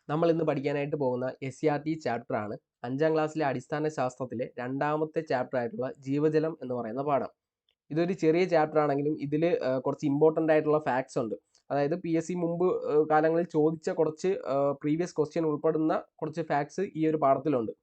നമ്മൾ ഇന്ന് പഠിക്കാനായിട്ട് പോകുന്ന SCRT ചാപ്റ്റർ ആണ്. 5ാം ക്ലാസ്സിലെ അടിസ്ഥാന ശാസ്ത്രത്തിലെ രണ്ടാമത്തെ ചാപ്റ്റർ ആയിട്ടുള്ള ജീവജലം എന്ന് പറയുന്ന പാഠം. ഇതൊരു ചെറിയ ചാപ്റ്റർ ആണെങ്കിലും ഇതിൽ കുറച്ച് ഇമ്പോർട്ടൻ്റ് ആയിട്ടുള്ള ഫാക്ട്സ് ഉണ്ട്. അതായത് PSC മുമ്പ് കാലങ്ങളിൽ ചോദിച്ച കുറച്ച് പ്രീവിയസ് ക്വസ്റ്റ്യൻ ഉൾപ്പെടുന്ന കുറച്ച് ഫാക്ട്സ് ഈ ഒരു പാഠത്തിലുണ്ട്.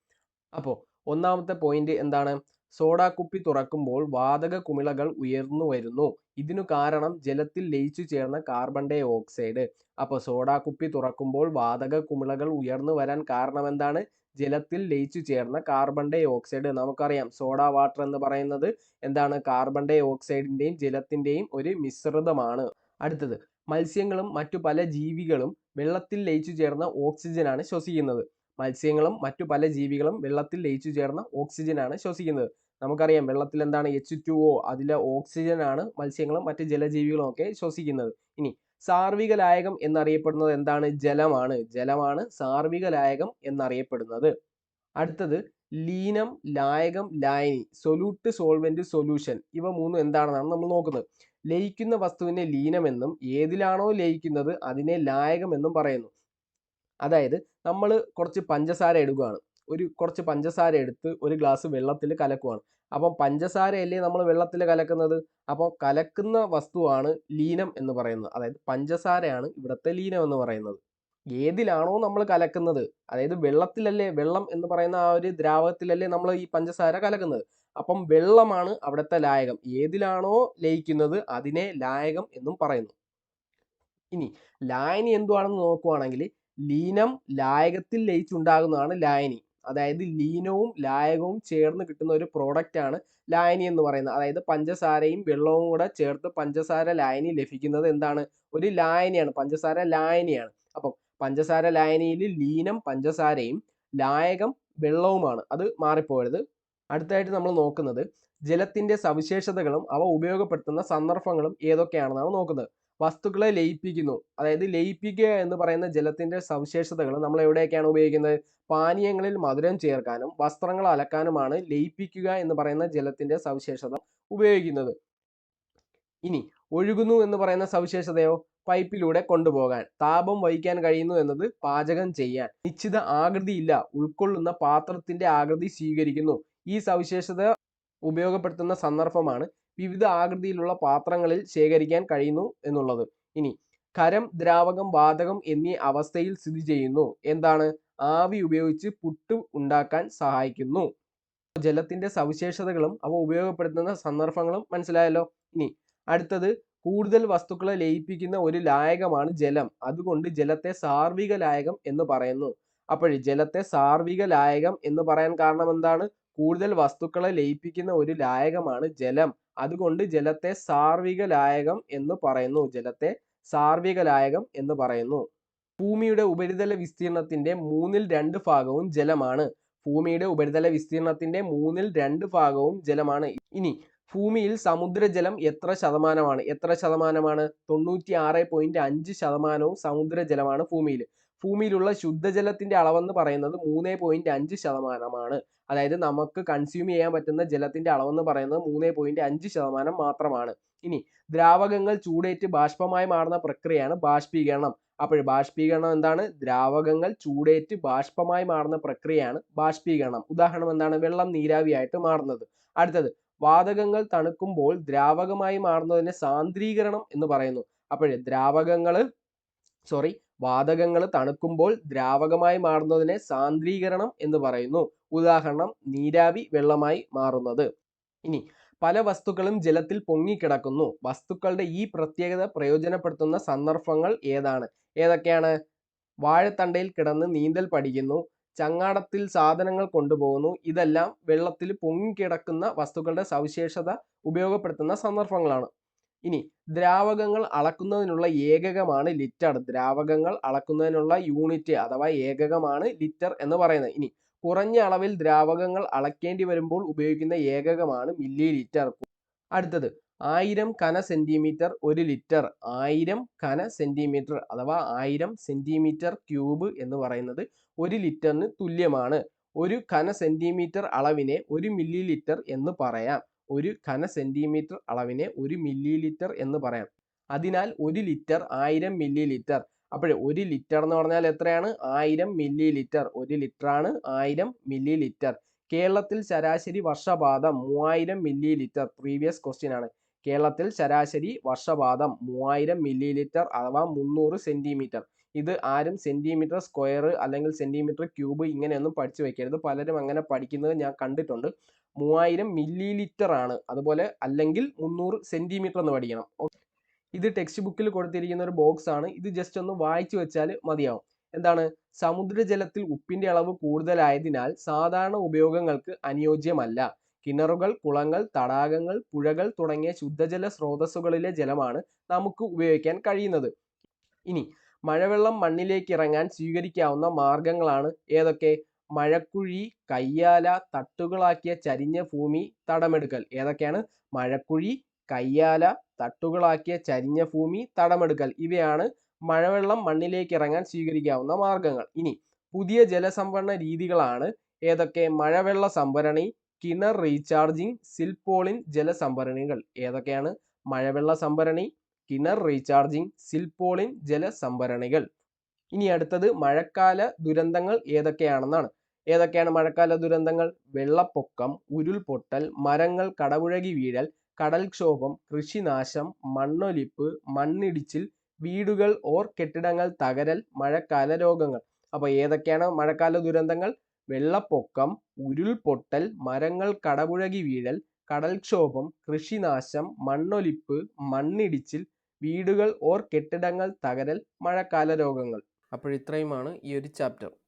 അപ്പോൾ ഒന്നാമത്തെ പോയിന്റ് എന്താണ്? സോഡാ കുപ്പി തുറക്കുമ്പോൾ വാതക കുമിളകൾ ഉയർന്നു വരുന്നു. ഇതിനു കാരണം ജലത്തിൽ ലയിച്ചു ചേർന്ന കാർബൺ ഡൈ ഓക്സൈഡ്. അപ്പോൾ സോഡാ കുപ്പി തുറക്കുമ്പോൾ വാതക കുമിളകൾ ഉയർന്നു വരാൻ കാരണം എന്താണ്? ജലത്തിൽ ലയിച്ചു ചേർന്ന കാർബൺ ഡൈ ഓക്സൈഡ്. നമുക്കറിയാം സോഡാ വാട്ടർ എന്ന് പറയുന്നത് എന്താണ്? കാർബൺ ഡൈ ഓക്സൈഡിന്റെയും ജലത്തിന്റെയും ഒരു മിശ്രിതമാണ്. അടുത്തത്, മത്സ്യങ്ങളും മറ്റു പല ജീവികളും വെള്ളത്തിൽ ലയിച്ചു ചേർന്ന ഓക്സിജനാണ് ശ്വസിക്കുന്നത്. മത്സ്യങ്ങളും മറ്റു പല ജീവികളും വെള്ളത്തിൽ ലയിച്ചു ചേർന്ന ഓക്സിജനാണ് ശ്വസിക്കുന്നത്. നമുക്കറിയാം വെള്ളത്തിൽ എന്താണ്? H2O, അതിലെ ഓക്സിജൻ ആണ് മത്സ്യങ്ങളും മറ്റ് ജലജീവികളും ഒക്കെ ശ്വസിക്കുന്നത്. ഇനി സാർവിക ലായകം എന്നറിയപ്പെടുന്നത് എന്താണ്? ജലമാണ്. ജലമാണ് സാർവിക ലായകം എന്നറിയപ്പെടുന്നത്. അടുത്തത്, ലീനം, ലായകം, ലായനി, സൊല്യൂട്ട്, സോൾവെന്റ്, സൊല്യൂഷൻ, ഇവ മൂന്നും എന്താണെന്നാണ് നമ്മൾ നോക്കുന്നത്. ലയിക്കുന്ന വസ്തുവിനെ ലീനമെന്നും ഏതിലാണോ ലയിക്കുന്നത് അതിനെ ലായകം എന്നും പറയുന്നു. അതായത് നമ്മൾ കുറച്ച് പഞ്ചസാര എടുക്കുകയാണ്. കുറച്ച് പഞ്ചസാര എടുത്ത് ഒരു ഗ്ലാസ് വെള്ളത്തിൽ കലക്കുകയാണ്. അപ്പം പഞ്ചസാരയല്ലേ നമ്മൾ വെള്ളത്തിൽ കലക്കുന്നത്. അപ്പോൾ കലക്കുന്ന വസ്തുവാണ് ലീനം എന്ന് പറയുന്നത്. അതായത് പഞ്ചസാരയാണ് ഇവിടുത്തെ ലീനം എന്ന് പറയുന്നത്. ഏതിലാണോ നമ്മൾ കലക്കുന്നത്, അതായത് വെള്ളത്തിലല്ലേ, വെള്ളം എന്ന് പറയുന്ന ആ ഒരു ദ്രാവകത്തിലല്ലേ നമ്മൾ ഈ പഞ്ചസാര കലക്കുന്നത്. അപ്പം വെള്ളമാണ് അവിടുത്തെ ലായകം. ഏതിലാണോ ലയിക്കുന്നത് അതിനെ ലായകം എന്നും പറയുന്നു. ഇനി ലായനി എന്തുവാണെന്ന് നോക്കുവാണെങ്കിൽ, ലീനം ലായകത്തിൽ ലയിച്ചുണ്ടാകുന്നതാണ് ലായനി. അതായത് ലീനവും ലായകവും ചേർന്ന് കിട്ടുന്ന ഒരു പ്രോഡക്റ്റ് ആണ് ലായനി എന്ന് പറയുന്നത്. അതായത് പഞ്ചസാരയും വെള്ളവും കൂടെ ചേർത്ത് പഞ്ചസാര ലായനി ലഭിക്കുന്നത് എന്താണ്? ഒരു ലായനിയാണ്. പഞ്ചസാര ലായനിയാണ്. അപ്പം പഞ്ചസാര ലായനിയിൽ ലീനം പഞ്ചസാരയും ലായകം വെള്ളവുമാണ്. അത് മാറിപ്പോകരുത്. അടുത്തായിട്ട് നമ്മൾ നോക്കുന്നത് ജലത്തിന്റെ സവിശേഷതകളും അവ ഉപയോഗപ്പെടുത്തുന്ന സന്ദർഭങ്ങളും ഏതൊക്കെയാണെന്നാണ് നോക്കുന്നത്. വസ്തുക്കളെ ലയിപ്പിക്കുന്നു. അതായത് ലയിപ്പിക്കുക എന്ന് പറയുന്ന ജലത്തിന്റെ സവിശേഷതകൾ നമ്മൾ എവിടെയൊക്കെയാണ് ഉപയോഗിക്കുന്നത്? പാനീയങ്ങളിൽ മധുരം ചേർക്കാനും വസ്ത്രങ്ങൾ അലക്കാനുമാണ് ലയിപ്പിക്കുക എന്ന് പറയുന്ന ജലത്തിന്റെ സവിശേഷത ഉപയോഗിക്കുന്നത്. ഇനി ഒഴുകുന്നു എന്ന് പറയുന്ന സവിശേഷതയോ? പൈപ്പിലൂടെ കൊണ്ടുപോകാൻ. താപം വഹിക്കാൻ കഴിയുന്നു എന്നത് പാചകം ചെയ്യാൻ. നിശ്ചിത ആകൃതിയില്ല, ഉൾക്കൊള്ളുന്ന പാത്രത്തിന്റെ ആകൃതി സ്വീകരിക്കുന്നു. ഈ സവിശേഷത ഉപയോഗപ്പെടുത്തുന്ന സന്ദർഭമാണ് വിവിധ ആകൃതിയിലുള്ള പാത്രങ്ങളിൽ ശേഖരിക്കാൻ കഴിയുന്നു എന്നുള്ളത്. ഇനി ഖരം, ദ്രാവകം, വാതകം എന്നീ അവസ്ഥയിൽ സ്ഥിതി ചെയ്യുന്നു. എന്താണ്? ആവി ഉപയോഗിച്ച് പുട്ട് ഉണ്ടാക്കാൻ സഹായിക്കുന്നു. ജലത്തിന്റെ സവിശേഷതകളും അവ ഉപയോഗപ്പെടുത്തുന്ന സന്ദർഭങ്ങളും മനസ്സിലായല്ലോ. ഇനി അടുത്തത്, കൂടുതൽ വസ്തുക്കളെ ലയിപ്പിക്കുന്ന ഒരു ലായകമാണ് ജലം. അതുകൊണ്ട് ജലത്തെ സാർവിക ലായകം എന്ന് പറയുന്നു. അപ്പോൾ ജലത്തെ സാർവിക ലായകം എന്ന് പറയാൻ കാരണം എന്താണ്? കൂടുതൽ വസ്തുക്കളെ ലയിപ്പിക്കുന്ന ഒരു ലായകമാണ് ജലം. അതുകൊണ്ട് ജലത്തെ സാർവിക ലായകം എന്ന് പറയുന്നു. ജലത്തെ സാർവിക ലായകം എന്ന് പറയുന്നു. ഭൂമിയുടെ ഉപരിതല വിസ്തീർണത്തിന്റെ 2/3 ഭാഗവും ജലമാണ്. ഭൂമിയുടെ ഉപരിതല വിസ്തീർണത്തിന്റെ 2/3 ഭാഗവും ജലമാണ്. ഇനി ഭൂമിയിൽ സമുദ്രജലം എത്ര ശതമാനമാണ്? 96.5% സമുദ്രജലമാണ് ഭൂമിയിൽ. ഭൂമിയിലുള്ള ശുദ്ധജലത്തിന്റെ അളവെന്ന് പറയുന്നത് 3.5%. അതായത് നമുക്ക് കൺസ്യൂം ചെയ്യാൻ പറ്റുന്ന ജലത്തിന്റെ അളവെന്ന് പറയുന്നത് 3.5% മാത്രമാണ്. ഇനി ദ്രാവകങ്ങൾ ചൂടേറ്റ് ബാഷ്പമായി മാറുന്ന പ്രക്രിയയാണ് ബാഷ്പീകരണം. അപ്പോൾ ബാഷ്പീകരണം എന്താണ്? ദ്രാവകങ്ങൾ ചൂടേറ്റ് ബാഷ്പമായി മാറുന്ന പ്രക്രിയയാണ് ബാഷ്പീകരണം. ഉദാഹരണം എന്താണ്? വെള്ളം നീരാവിയായിട്ട് മാറുന്നത്. അടുത്തത്, വാതകങ്ങൾ തണുക്കുമ്പോൾ ദ്രാവകമായി മാറുന്നതിനെ സാന്ദ്രീകരണം എന്ന് പറയുന്നു. അപ്പോൾ വാതകങ്ങൾ തണുക്കുമ്പോൾ ദ്രാവകമായി മാറുന്നതിനെ സാന്ദ്രീകരണം എന്ന് പറയുന്നു. ഉദാഹരണം നീരാവി വെള്ളമായി മാറുന്നത്. ഇനി പല വസ്തുക്കളും ജലത്തിൽ പൊങ്ങിക്കിടക്കുന്നു. വസ്തുക്കളുടെ ഈ പ്രത്യേകത പ്രയോജനപ്പെടുത്തുന്ന സന്ദർഭങ്ങൾ ഏതൊക്കെയാണ്? വാഴത്തണ്ടയിൽ കിടന്ന് നീന്തൽ പഠിക്കുന്നു, ചങ്ങാടത്തിൽ സാധനങ്ങൾ കൊണ്ടുപോകുന്നു. ഇതെല്ലാം വെള്ളത്തിൽ പൊങ്ങിക്കിടക്കുന്ന വസ്തുക്കളുടെ സവിശേഷത ഉപയോഗപ്പെടുത്തുന്ന സന്ദർഭങ്ങളാണ്. ഇനി ദ്രാവകങ്ങൾ അളക്കുന്നതിനുള്ള ഏകകമാണ് ലിറ്റർ. ദ്രാവകങ്ങൾ അളക്കുന്നതിനുള്ള യൂണിറ്റ് അഥവാ ഏകകമാണ് ലിറ്റർ എന്ന് പറയുന്നത്. ഇനി കുറഞ്ഞ അളവിൽ ദ്രാവകങ്ങൾ അളക്കേണ്ടി വരുമ്പോൾ ഉപയോഗിക്കുന്ന ഏകകമാണ് മില്ലി ലിറ്റർ. അടുത്തത്, 1000 ഘന സെന്റിമീറ്റർ 1 ലിറ്റർ. 1000 ഘന സെന്റിമീറ്റർ അഥവാ 1000 സെന്റിമീറ്റർ ക്യൂബ് എന്ന് പറയുന്നത് 1 ലിറ്ററിന് തുല്യമാണ്. ഒരു ഘന സെന്റിമീറ്റർ അളവിനെ 1 മില്ലി ലിറ്റർ എന്ന് പറയാം. ഒരു ഘന സെന്റിമീറ്റർ അളവിനെ 1 മില്ലി ലിറ്റർ എന്ന് പറയാം. അതിനാൽ 1 ലിറ്റർ 1000 മില്ലി ലിറ്റർ. അപ്പോൾ 1 ലിറ്റർ എന്ന് പറഞ്ഞാൽ എത്രയാണ്? 1000 മില്ലി ലിറ്റർ. 1 ലിറ്ററാണ് 1000 milli litre. കേരളത്തിൽ ശരാശരി വർഷപാതം 3000 മില്ലി ലിറ്റർ. പ്രീവിയസ് ക്വസ്റ്റ്യൻ ആണ്. കേരളത്തിൽ ശരാശരി വർഷപാതം 3000 മില്ലി ലിറ്റർ അഥവാ 300 സെന്റിമീറ്റർ. ഇത് ആരും സെന്റിമീറ്റർ സ്ക്വയർ അല്ലെങ്കിൽ സെന്റിമീറ്റർ ക്യൂബ് ഇങ്ങനെയൊന്നും പഠിച്ചു വെക്കരുത്. പലരും അങ്ങനെ പഠിക്കുന്നത് ഞാൻ കണ്ടിട്ടുണ്ട്. 3000 മില്ലി ലിറ്റർ ആണ്. അതുപോലെ അല്ലെങ്കിൽ 300 സെന്റിമീറ്റർ എന്ന് പഠിക്കണം. ഇത് ടെക്സ്റ്റ് ബുക്കിൽ കൊടുത്തിരിക്കുന്ന ഒരു ബോക്സ് ആണ്. ഇത് ജസ്റ്റ് ഒന്ന് വായിച്ചു വെച്ചാൽ മതിയാവും. എന്താണ്? സമുദ്രജലത്തിൽ ഉപ്പിന്റെ അളവ് കൂടുതലായതിനാൽ സാധാരണ ഉപയോഗങ്ങൾക്ക് അനുയോജ്യമല്ല. കിണറുകൾ, കുളങ്ങൾ, തടാകങ്ങൾ, പുഴകൾ തുടങ്ങിയ ശുദ്ധജല സ്രോതസ്സുകളിലെ ജലമാണ് നമുക്ക് ഉപയോഗിക്കാൻ കഴിയുന്നത്. ഇനി മഴവെള്ളം മണ്ണിലേക്ക് ഇറങ്ങാൻ സ്വീകരിക്കാവുന്ന മാർഗങ്ങളാണ് ഏതൊക്കെ? മഴക്കുഴി, കയ്യാല, തട്ടുകളാക്കിയ ചരിഞ്ഞ ഭൂമി, തടമെടുക്കൽ. ഏതൊക്കെയാണ്? മഴക്കുഴി, കയ്യാല, തട്ടുകളാക്കിയ ചരിഞ്ഞ ഭൂമി, തടമെടുക്കൽ. ഇവയാണ് മഴവെള്ളം മണ്ണിലേക്ക് ഇറങ്ങാൻ സ്വീകരിക്കാവുന്ന മാർഗങ്ങൾ. ഇനി പുതിയ ജലസംഭരണ രീതികളാണ് ഏതൊക്കെ? മഴവെള്ള സംഭരണി, കിണർ റീചാർജിങ്, സിൽപോളിൻ ജലസംഭരണികൾ. ഏതൊക്കെയാണ്? മഴവെള്ള സംഭരണി, കിണർ റീചാർജിങ്, സിൽപോളിൻ ജലസംഭരണികൾ. ഇനി അടുത്തത് മഴക്കാല ദുരന്തങ്ങൾ ഏതൊക്കെയാണെന്നാണ്. ഏതൊക്കെയാണ് മഴക്കാല ദുരന്തങ്ങൾ? വെള്ളപ്പൊക്കം, ഉരുൾപൊട്ടൽ, മരങ്ങൾ കടപുഴകി വീഴൽ, കടൽക്ഷോഭം, കൃഷിനാശം, മണ്ണൊലിപ്പ്, മണ്ണിടിച്ചിൽ, വീടുകൾ ഓർ കെട്ടിടങ്ങൾ തകരൽ, മഴക്കാല രോഗങ്ങൾ. അപ്പോൾ ഏതൊക്കെയാണ് മഴക്കാല ദുരന്തങ്ങൾ? വെള്ളപ്പൊക്കം, ഉരുൾപൊട്ടൽ, മരങ്ങൾ കടപുഴകി വീഴൽ, കടൽക്ഷോഭം, കൃഷിനാശം, മണ്ണൊലിപ്പ്, മണ്ണിടിച്ചിൽ, വീടുകൾ ഓർ കെട്ടിടങ്ങൾ തകരൽ, മഴക്കാല രോഗങ്ങൾ. അപ്പോൾ ഇത്രയുമാണ് ഈ ഒരു ചാപ്റ്റർ.